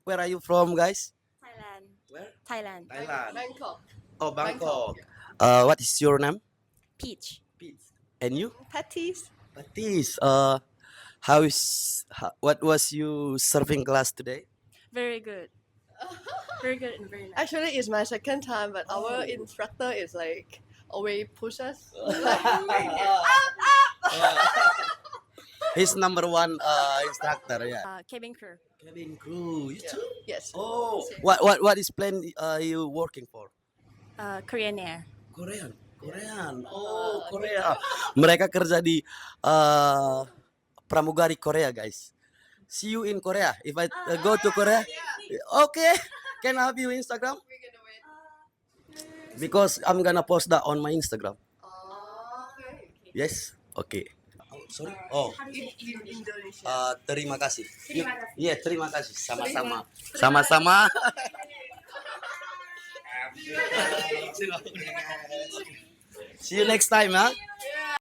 Where are you from, guys? Thailand. Where? Thailand. Thailand. Bangkok. Oh, Bangkok. Bangkok. What is your name? Peach. Pete. And you? Patties. Batis. What was you serving class today? Very good. Very good and very nice. Actually, it's my second time, but our instructor is like always push us. He's number one instructor. Yeah. Cabin crew. Cabin crew. You too? Yes. Oh, what is plan you working for? Korean Air. Korean. Korean. Oh, Korea. Mereka kerja di pramugari Korea, guys. See you in Korea. If I go to Korea, okay. Can I have you Instagram? Because I'm gonna post that on my Instagram. Yes. Okay. Oh, sorry. Oh. Terima kasih. Iya, terima kasih. Sama-sama. Sama-sama. See you next time, huh?